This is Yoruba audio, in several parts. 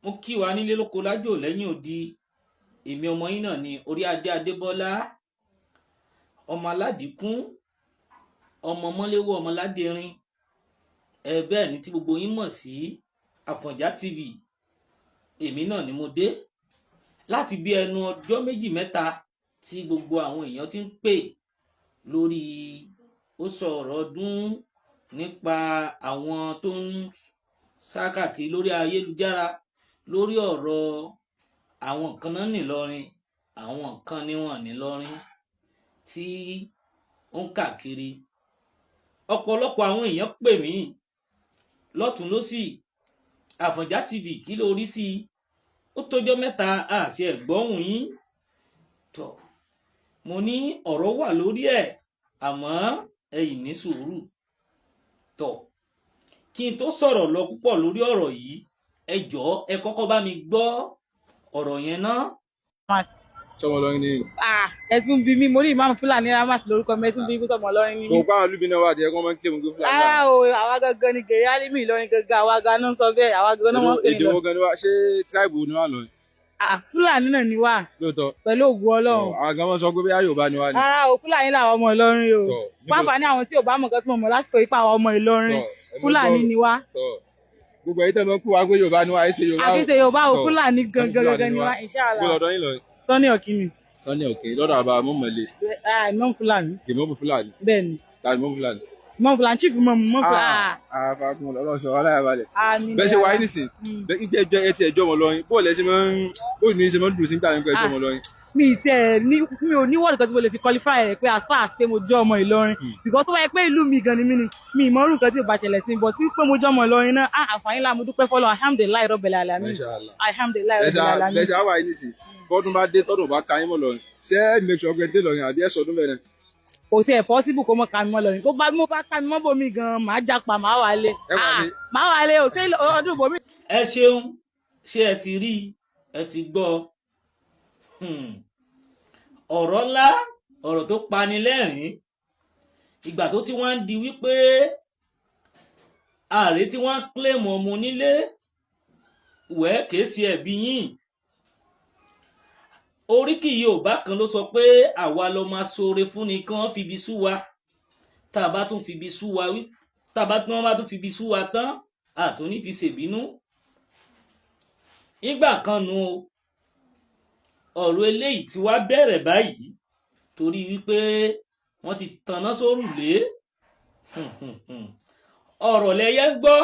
mo kí wa nílé lóko lájò lẹ́yìn odi. Èmi ọmọ yín náà ni Oríadé Adébọ́lá, ọmọ aládìkún, ọmọ mọ́léwọ́, ọmọ ládẹrin, bẹ́ẹ̀ ni tí gbogbo yín mọ̀ sí Àfọ̀njá TV. Èmi náà ni mo dé láti bí ẹnu ọjọ́ méjì mẹ́ta tí gbogbo àwọn èèyàn ti ń pè lórí ó sọ̀rọ̀ ọdún nípa àwọn tó ń sá káàkiri lórí ayélujára lórí ọ̀rọ̀ àwọn kan náà nìlọrin, àwọn kan níwọ̀n nìlọrin tí ó ń káàkiri. Ọ̀pọ̀lọpọ̀ àwọn èèyàn pè mí lọ́tún lósì, Àfọ̀njá TV kí ló rí sí i, ó tójọ́ mẹ́ta àti ẹ̀gbọ́hùn yín. Tọ́ mo ní ọ̀rọ̀ wà lórí ẹ̀ àmọ́ ẹ̀yin ní sùúrù. Tọ́ kí n tó sọ̀rọ̀ lọ púpọ̀ lórí ọ̀rọ̀ yìí, ẹ jọ̀ọ́ ẹ kọ́kọ́ bá mi gbọ́ ọ̀rọ̀ yẹn ná. Sọmọ lọrin ni. Ẹ tún bí mi, mo ní Ìmáàmù Fúlàní Ramat lórúkọ mi, ẹ tún bí mi sọmọ lọrin ni. Kò pa àwọn olúbi náà wà jẹ́ kí wọ́n máa ń kílè mú gbé Fúlàní. O àwa gangan ni gèrè álímì Ìlọrin gangan, àwa gan náà ń sọ bẹ́ẹ̀, àwa gan náà wọ́n pè ní lọ. Èdè wo gan ni wá, ṣé tíráìbù ni wà lọrin? Fúlàní náà ni wá. Lóòótọ́. Pẹ̀lú ògùn Ọlọ́run. Àwọn gan wọn sọ pé bóyá Yorùbá ni wá ni. O Fúlàní làwọn ọmọ Ìlọrin o. Pápá ní àwọn tí ò bá mọ̀ nǹkan tí mo mọ̀ lásìkò ipa àwọn ọmọ Ìlọrin. Fúlàní ni wá. Gbogbo ẹ̀yin tẹ́ mọ̀ kú wa pé Yorùbá ni wá, ẹ ṣe Yorùbá o. Àfi ṣe Yorùbá o, Fúlàní gangan ni wá, inshallah. Gbé lọ́dọ̀ yín lọ. Sunny Okini. Sunny Okini lọ́dọ̀ àbá mọ̀mọ́lẹ̀. Imam Fúlàní. Ìmọ̀mù Fúlàní. Bẹ́ẹ̀ni. Tàbí mọ̀mù Fúlàní. Imam Fúlàní, chief Imam Fúlàní. Àfàkùn ọlọ́sọ̀ aláyàbalẹ̀. Àmín. Bẹ́ẹ̀ ṣe wáyé nìsín, ìjẹ́ ẹ ti ẹjọ́ ọmọ lọrin, bóòlù ẹ ṣe máa ń dùn sí nígbà nípa ẹjọ́ ọmọ lọrin. Mi ò ní wọ́ọ̀dù kan tí mo lè fi qualify rẹ̀ pé as far as pé mo jẹ́ ọmọ Ìlọrin, because tó wáyé pé ìlú mi gan ni mi ìmọ̀rún nǹkan tí ò bá ṣẹlẹ̀ sí, but pé mo jẹ́ ọmọ Ìlọrin náà, àǹfààní ńlá mo dúpẹ́ fọ́lọ́, alhamdulilayi rabbil alamin. Alhamdulilayi rabbil alamin. Lẹ́sẹ̀ àwa yìí nìsín, bọ́dún bá dé tọ́dún bá ka yín mọ́ lọrin, ṣé ẹ make sure pé dé lọrin àbí ẹ sọdún bẹ̀rẹ̀? Kò tiẹ̀ possible kó mọ̀ ká mi mọ́ lọrin, tó bá mo bá ká mi mọ́ bomi gan, màá japa, màá wálé. Màá wálé o, ṣé ọdún bomi. Ẹ ṣeun, ṣé ẹ ti rí, ẹ ti gbọ́ ọ̀rọ̀ ńlá, ọ̀rọ̀ tó pani lẹ́rìn-ín. Ìgbà tó tí wọ́n ń di wípé ààrẹ tí wọ́n ń kílèmù ọmọ onílé wẹ́ kìí ṣe ẹ̀bi yín. Oríkì Yorùbá kan ló sọ pé àwa lọ máa ṣoore fún ni kí wọ́n fibi sú wa, tá a bá tún fibi sú wa wí, tá a bá tún fibi sú wa tán àtúní fi ṣèbínú. Ìgbà kan nu ọ̀rọ̀ eléyìí tí wá bẹ̀rẹ̀ báyìí torí wípé wọ́n ti tanná sórùlé. Ọ̀rọ̀ lẹ́yẹ gbọ́,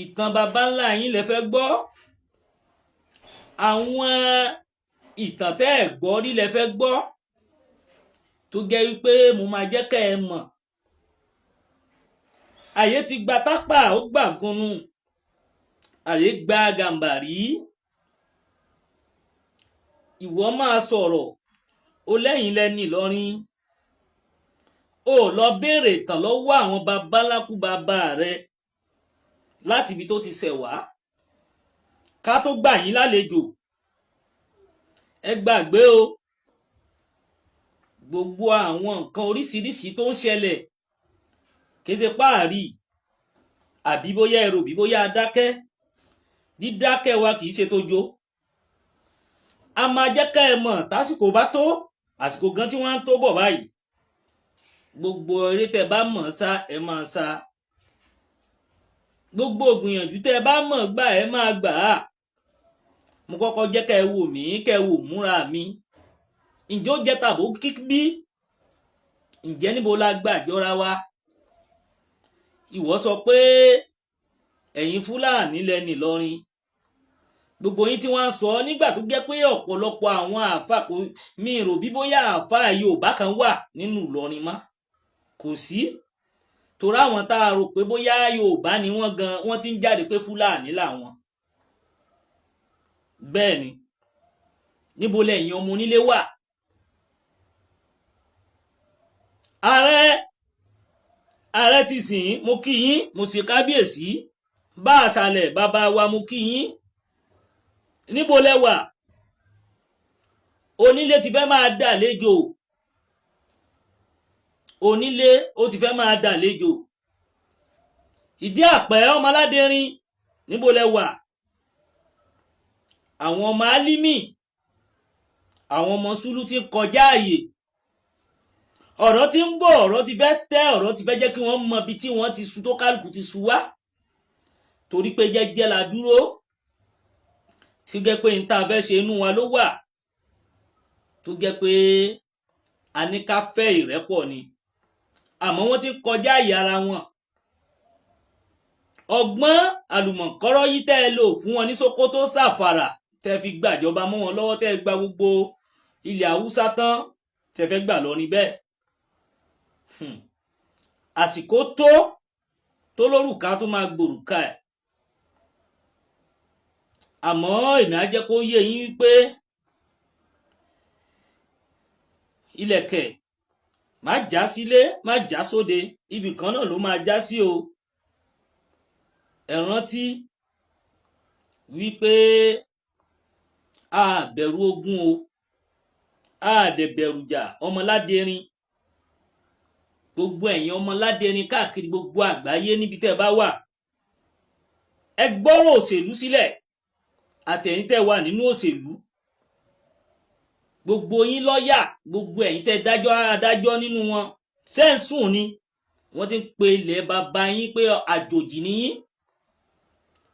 ìtàn baba ńlá yín lẹ fẹ́ gbọ́, àwọn ìtàn tẹ́ ẹ̀ gbọ́ rí lẹ fẹ́ gbọ́, tó jẹ́ wípé mo máa jẹ́ kẹ́ ẹ mọ̀. Àyè ti gba tápà, ó gbà gunu, àyè gba gàmbàrí. Ìwọ máa sọ̀rọ̀ ó lẹ́yìn lẹ́ni Ìlọrin, ó lọ béèrè tán lọ́wọ́ àwọn babaláku bàbá rẹ láti ibi tó ti ṣẹ̀ wá ká tó gbà yín lálejò. Ẹ gbàgbé o, gbogbo àwọn nǹkan oríṣiríṣi tó ń ṣẹlẹ̀ kì í ṣe páàrí àbí bóyá ẹrù bí bóyá adákẹ́, dídákẹ́ wa kì í ṣe tójó. A máa jẹ́ ká ẹ mọ̀ tásìkò bá tó, àsìkò gan tí wọ́n ń tó bọ̀ báyìí. Gbogbo eré tẹ́ bá mọ̀ sá ẹ máa sá, gbogbo gbìyànjú tẹ́ bá mọ̀ gbà ẹ máa gbà á. Mo kọ́kọ́ jẹ́ ká ẹ wò mí, ká ẹ wò múra mi. Ǹjẹ́ ó jẹ́ tàbó kíkbí? Ǹjẹ́ níbo la gbà jọra wa? Ìwọ sọ pé ẹ̀yin Fúlàní lẹ́ni Ìlọrin, gbogbo yín tí wọ́n sọ nígbà tó jẹ́ pé ọ̀pọ̀lọpọ̀ àwọn àáfà kò mi rò bí bóyá àáfà Yorùbá kan wà nínú Ìlọrin mọ́, kò sí. Torí àwọn tá a rò pé bóyá Yorùbá ni wọ́n gan, wọ́n ti ń jáde pé Fúlàní làwọn. Bẹ́ẹ̀ ni, níbo lẹ́yìn ọmọ onílé wà? Ààrẹ ti sìn, mo kí yín, mo sì kábíyèsí, bá àṣàlẹ̀ bàbá wa mo kí yín. Níbo lẹ wà? Onílé ti fẹ́ máa dàlejò, onílé ó ti fẹ́ máa dàlejò. Ìdí àpẹ́ ọmọ aládẹrin, níbo lẹ wà? àwọn ọmọ Álímì àwọn ọmọ Súlù ti ń kọjá àyè ọ̀rọ̀ ti ń bọ̀ ọ̀rọ̀ ti fẹ́ tẹ́ ọ̀rọ̀ ti fẹ́ jẹ́ kí wọ́n mọ ibi tí wọ́n ti sun tó kálukú ti sun wá torí pé jẹ́jẹ́ la dúró tí gẹ́ pé n ta fẹ́ ṣe inú wa ló wà tó gẹ́ pé a ní ká fẹ́ ìrẹ́pọ̀ ni àmọ́ wọ́n ti ń kọjá àyè ara wọn ọgbọ́n àlùmọ̀kọ́rọ́ yìí tẹ́ ẹ lò fún wọn ní Sókótó Sàfàrà tẹ́ fi gbàjọba mọ́ wọn lọ́wọ́ tẹ́ gba gbogbo ilẹ̀ Haúsá tán tẹ́ fẹ́ gbà lọ ní bẹ́ẹ̀ àsìkò tó lórúkà tó máa gbòrúkà ẹ̀ àmọ́ èmi á jẹ́ kó yé yín pé ilẹ̀kẹ̀ má já sílé má já sóde ibì kan náà ló máa já sí o ẹ rántí wípé a bẹ̀rù ogun o a dẹ̀ bẹ̀rù jà ọmọládẹrin gbogbo ẹ̀yin ọmọládẹrin káàkiri gbogbo àgbáyé níbi tẹ́ bá wà ẹ gbọ́rọ̀ òṣèlú sílẹ̀ àtẹ̀yin tẹ́ wà nínú òṣèlú gbogbo yín lọ́yà gbogbo ẹ̀yin tẹ́ dájọ́ adájọ́ nínú wọn sẹ́ǹsùn ni wọ́n ti ń pe ilẹ̀ bàbá yín pé àjòjì ni yín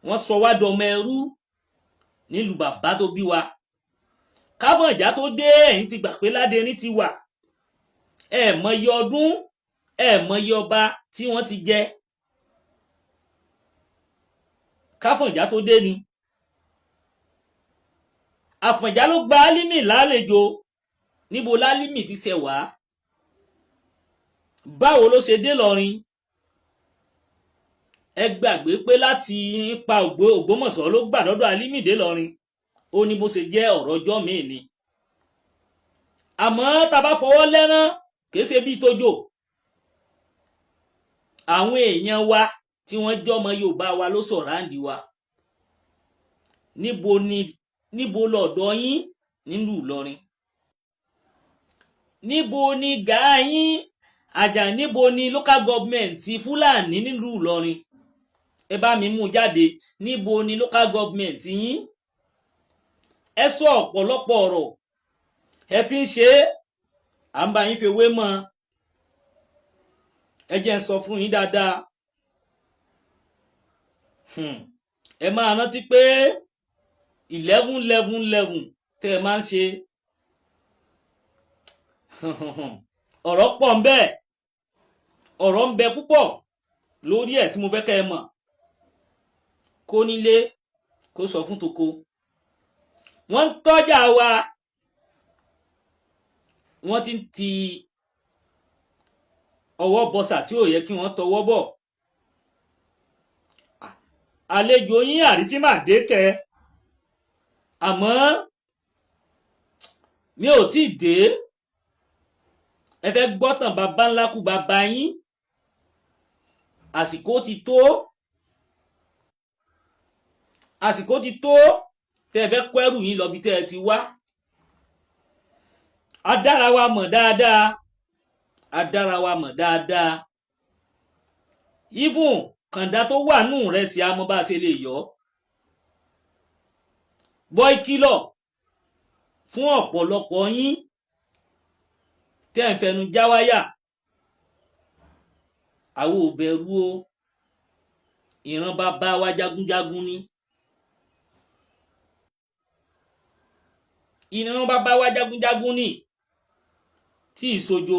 wọ́n sọ wá dọmọ ẹrú nílùú bàbá tó bí wa Káfọ̀njá tó dé ẹ̀yin ti gbà pé Ládẹrin ti wà ẹ mọye ọdún ẹ mọye ọba tí wọ́n ti jẹ Káfọ̀njá tó dé ni Àfọ̀njá ló gba Álímì lálejò níbo l'Álímì ti ṣẹ̀ wá báwo ló ṣe dé lọrin ẹ gbàgbé pé láti ipa Ògbómọ̀ṣọ́ ló gbà lọ́dọ̀ Álímì dé lọrin ó ní bó ṣe jẹ́ ọ̀rọ̀ ọjọ́ míì ni àmọ́ tá bá fọwọ́ lẹ́rán kìí ṣe bí tójò àwọn èèyàn wa tí wọ́n jẹ́ ọmọ Yorùbá wa ló sọ̀ráǹdì wa níbo lọ̀dọ̀ yín nílùú Ìlọrin níbo ni gàá yín àjà níbo ni local government ti Fúlàní nílùú Ìlọrin ẹ bá mi mú jáde níbo ni local government yín ẹ sọ ọ̀pọ̀lọpọ̀ ọ̀rọ̀ ẹ ti ń ṣe à ń bá yín fi wé mọ́ ẹ jẹ́ ń sọ fún yín dáadáa ẹ máa rántí pé 11 tẹ́ ẹ máa ń ṣe ọ̀rọ̀ pọ̀ ń bẹ ọ̀rọ̀ ń bẹ púpọ̀ lórí ẹ̀ tí mo fẹ́ kẹ́ ẹ mọ̀ kó nílé kó sọ fún toko wọ́n ń tọ́jà wa wọ́n ti ń ti ọwọ́ bọsà tí ò yẹ kí wọ́n tọwọ́ bọ̀ àlejò yín àrítí mà dé kẹ àmọ́ mi ò tí ì dé ẹ fẹ́ gbọ́tàn bàbá ńlá kú bàbá yín àsìkò ti tó tẹ́ ẹ fẹ́ kó ẹrù yín lọ bí tẹ́ ẹ ti wá adára wa mọ̀ dáadáa even kàndá tó wà nù rẹ̀ sí amọ́ bá ṣe lè yọ gbọ́ ìkìlọ̀ fún ọ̀pọ̀lọpọ̀ yín tẹ́ ẹ̀ ń fẹnu já wáyà àwọn ò bẹ̀rù o ìran bàbá wa jagunjagun ni ìran bàbá wa jagunjagun ni tí ìsojo